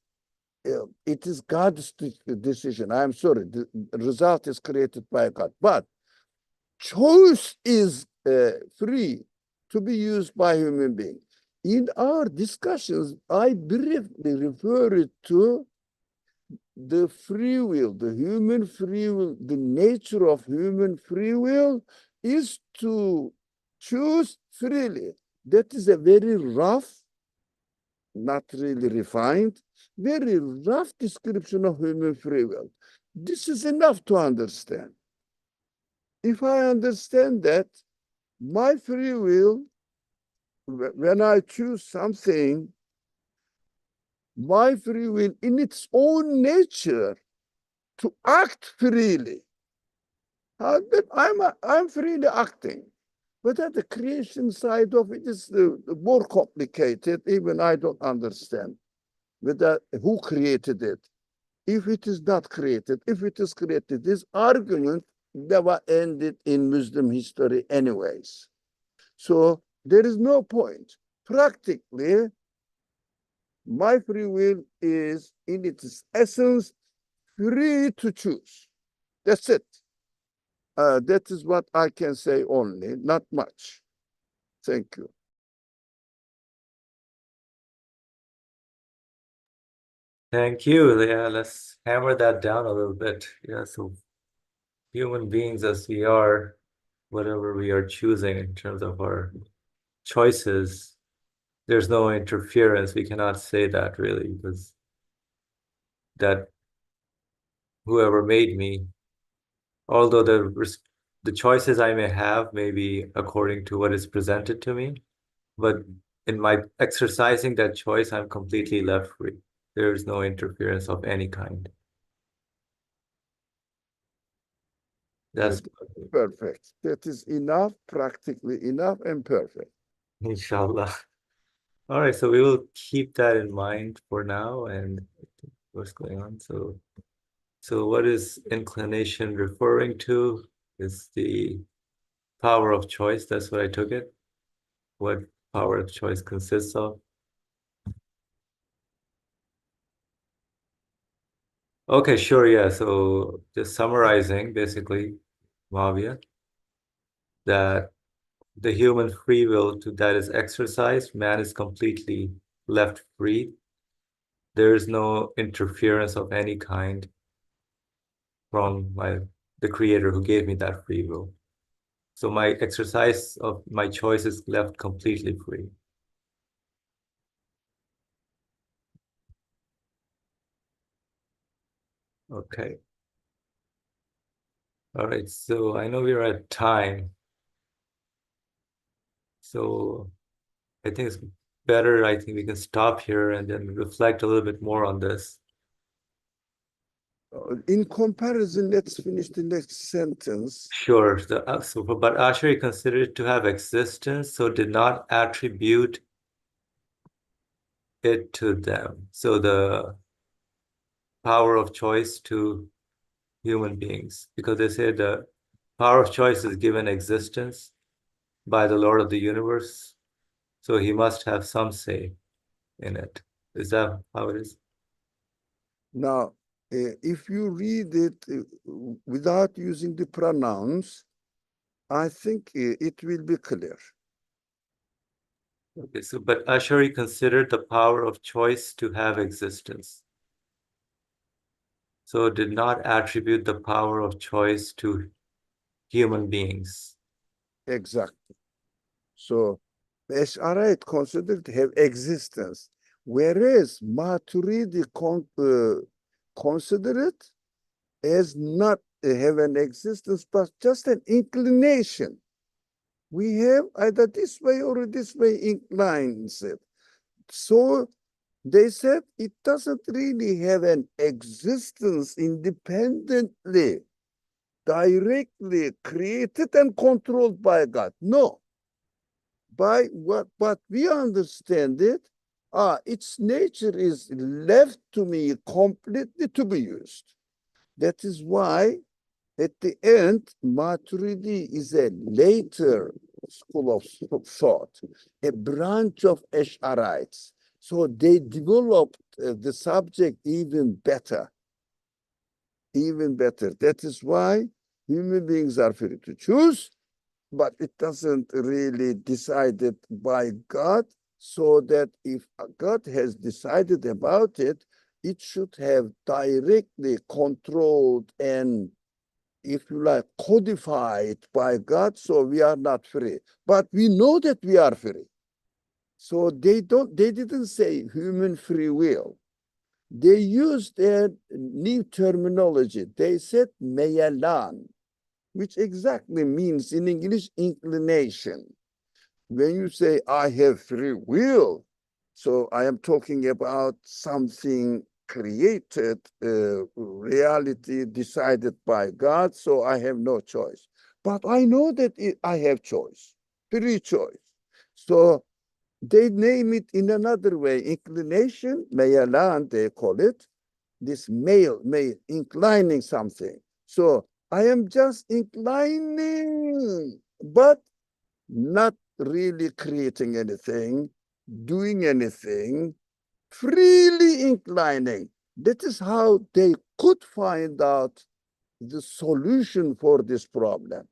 It is God's decision. I'm sorry, the result is created by God. But choice is free to be used by human beings. In our discussions, I briefly refer to the free will, the human free will, the nature of human free will is to choose freely. That is a very rough, not really refined, very rough description of human free will. This is enough to understand. If I understand that my free will, when I choose something, my free will in its own nature to act freely, I'm freely acting. But at the creation side of it is more complicated. Even I don't understand whether who created it. If it is not created, if it is created, this argument never ended in Muslim history anyways. So there is no point. Practically, my free will is in its essence free to choose. That's it. That is what I can say only, not much. Thank you. Thank you. Yeah, let's hammer that down a little bit. Yeah, so human beings as we are, whatever we are choosing in terms of our choices, there's no interference. We cannot say that really, because that whoever made me, although the choices I may have may be according to what is presented to me, but in my exercising that choice, I'm completely left free. There is no interference of any kind. That's perfect. That is enough, practically enough, and perfect. inshallah. All right, so we will keep that in mind for now and what's going on. So what is inclination referring to? Is the power of choice. That's what I took it. What power of choice consists of. Okay, sure, yeah. So just summarizing, basically, Mavia, that the human free will that is exercised, man is completely left free. There is no interference of any kind from the creator who gave me that free will. So my exercise of my choice is left completely free. Okay. All right, so I know we're at time. So I think it's better, I think we can stop here and then reflect a little bit more on this. In comparison, let's finish the next sentence. Sure. But Ashari considered it to have existence, so did not attribute it to them. So the power of choice to human beings, because they say the power of choice is given existence by the Lord of the universe, so he must have some say in it. Is that how it is? Now, if you read it without using the pronouns, I think it will be clear. Okay, so but Ashari considered the power of choice to have existence. So did not attribute the power of choice to human beings. Exactly. So Ash'arite considered to have existence, whereas Maturidi consider it as not have an existence, but just an inclination. We have either this way or this way inclines it. So they said it doesn't really have an existence independently, directly created and controlled by God. No. By what we understand it, its nature is left to me completely to be used. That is why at the end, Maturidi is a later school of thought, a branch of Ash'arites. So they developed the subject even better, even better. That is why human beings are free to choose, but it doesn't really decided by God, so that if God has decided about it, it should have directly controlled and, if you like, codified by God, so we are not free. But we know that we are free. So they didn't say human free will. They used a new terminology. They said meyalan, which exactly means in English inclination. When you say I have free will, so I am talking about something created, reality decided by God, so I have no choice. But I know that I have choice, free choice. So they name it in another way, inclination, meyalan, they call it, this male, inclining something. So I am just inclining, but not really creating anything, doing anything, freely inclining. That is how they could find out the solution for this problem.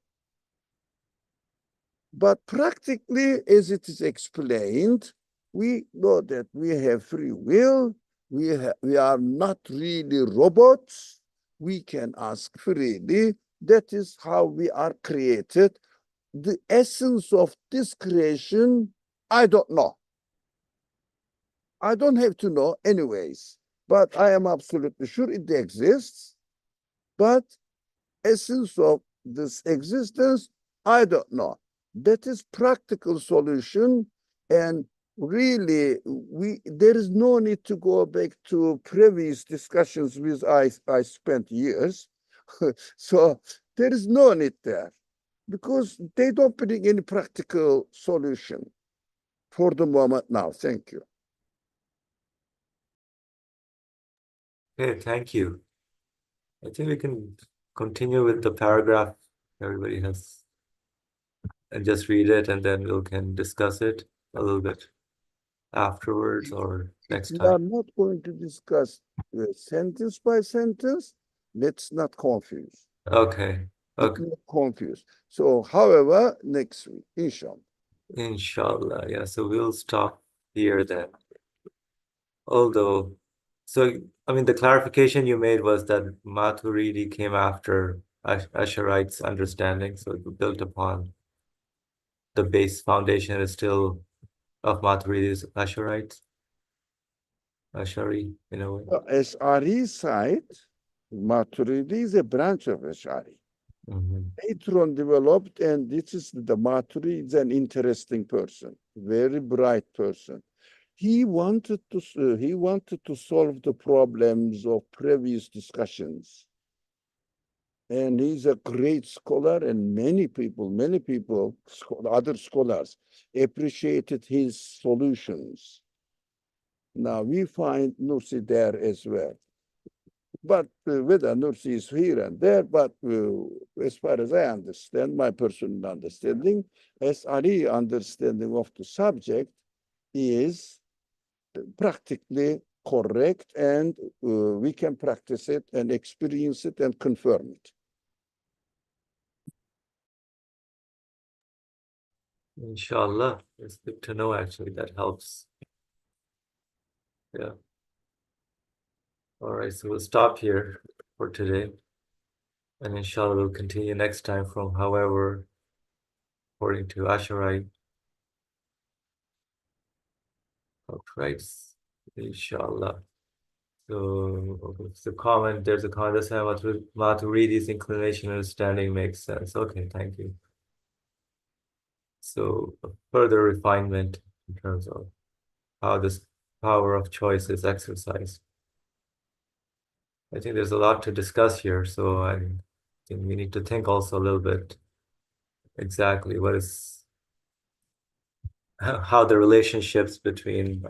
But practically, as it is explained, we know that we have free will. We are not really robots. We can ask freely. That is how we are created. The essence of this creation, I don't know. I don't have to know anyways, but I am absolutely sure it exists. But essence of this existence, I don't know. That is practical solution, and really there is no need to go back to previous discussions with I spent years. So there is no need there, because they don't bring any practical solution for the moment now. Thank you. Okay, thank you. I think we can continue with the paragraph everybody has and just read it, and then we can discuss it a little bit afterwards or next We time. are not going to discuss sentence by sentence. Let's not confuse. Okay. It Okay. may confuse. So, however, next week, inshallah. Inshallah. Yeah. So we'll stop here then. Although, so I mean, the clarification you made was that Maturidi came after Asharite's understanding, so it was built upon the base foundation is still of Maturidi's Ashari in a way. Ash'ari side, Maturidi is a branch of Ash'ari. Later on developed, and this is the Maturidi is an interesting person, very bright person. he wanted to solve the problems of previous discussions. And he's a great scholar, and many people, other scholars, appreciated his solutions. Now we find Nursi there as well. But whether Nursi is here and there, but as far as I understand, my personal understanding, as Ali understanding of the subject is practically correct, and we can practice it and experience it and confirm it. Inshallah. It's good to know, actually. That helps. Yeah. All right, so we'll stop here for today. And inshallah, we'll continue next time from however, according to Asharai. Right, inshallah. So the comment, there's a comment that says Maturidi's inclination and understanding makes sense. Okay, thank you. So a further refinement in terms of how this power of choice is exercised. I think there's a lot to discuss here, so I think we need to think also a little bit exactly what is how the relationships between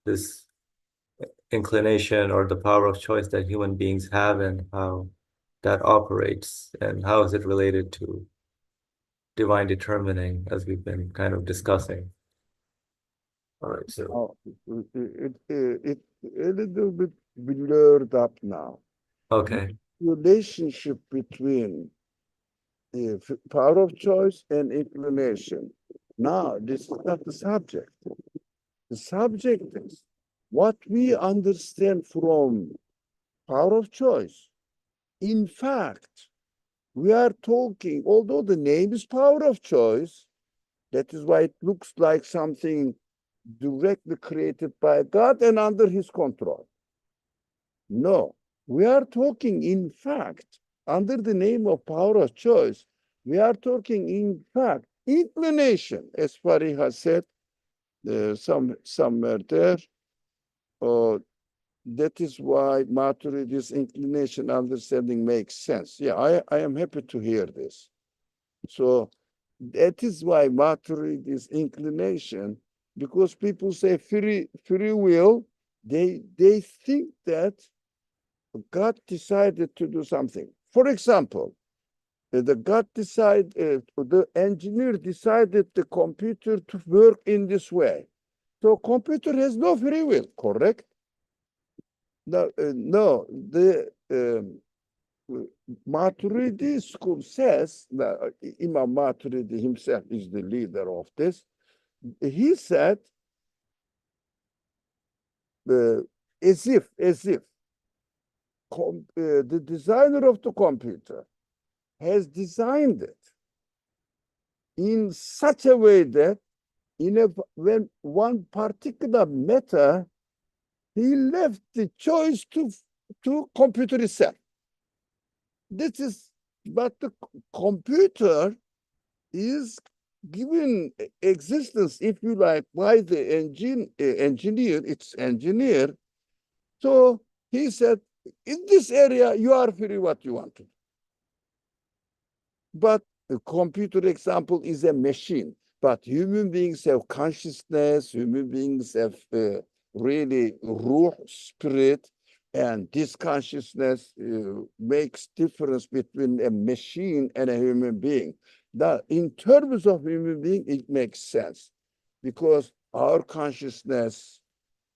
this inclination or the power of choice that human beings have and how that operates and how is it related to divine determining, as we've been kind of discussing. All right, so It a little bit blurred up now. okay, Relationship between power of choice and inclination. Now, this is not the subject. The subject is what we understand from power of choice. In fact, we are talking, although the name is power of choice, that is why it looks like something directly created by God and under his control. No, we are talking, in fact, under the name of power of choice, we are talking, in fact, inclination, as Farid has said, somewhere there. That is why Maturidi's inclination understanding makes sense. Yeah, I am happy to hear this. So that is why Maturidi's inclination, because people say free will, they think that God decided to do something. For example, the engineer decided the computer to work in this way. So computer has no free will, correct? No, the Maturidi school says that Imam Maturidi himself is the leader of this. He said, as if the designer of the computer has designed it in such a way that when one particular matter, he left the choice to computer itself. But the computer is given existence, if you like, by the engineer, its engineer. So he said, in this area, you are free what you want to do. But a computer example is a machine. But human beings have consciousness, human beings have really ruh, spirit, and this consciousness makes difference between a machine and a human being. That in terms of human being, it makes sense because our consciousness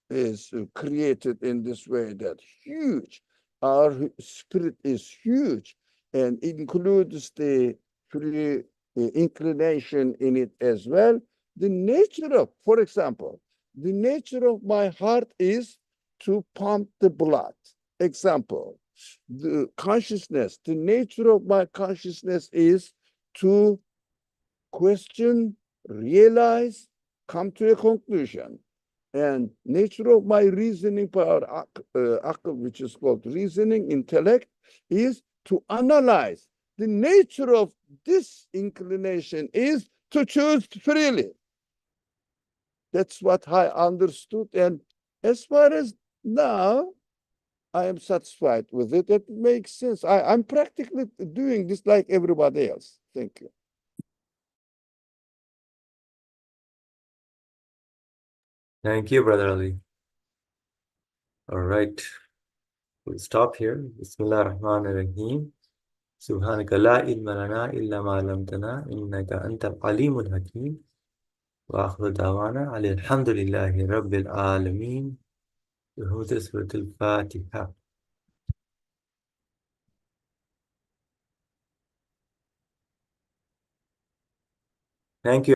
is created in this way that huge. Our spirit is huge and includes the free inclination in it as well. The nature of, for example, the nature of my heart is to pump the blood. Example, the consciousness, the nature of my consciousness is to question, realize, come to a conclusion. And nature of my reasoning power, which is called reasoning, intellect, is to analyze. The nature of this inclination is to choose freely. That's what I understood. And as far as now, I am satisfied with it. It makes sense. I'm practically doing this like everybody else. Thank you. Thank you, Brother Ali. All right. We'll stop here. Bismillah ar-Rahman ar-Rahim. سبحانك لا علم لنا إلا ما علمتنا إنك أنت العليم الحكيم وآخر دعوانا على الحمد لله رب العالمين بحمد سورة الفاتحة. Thank you.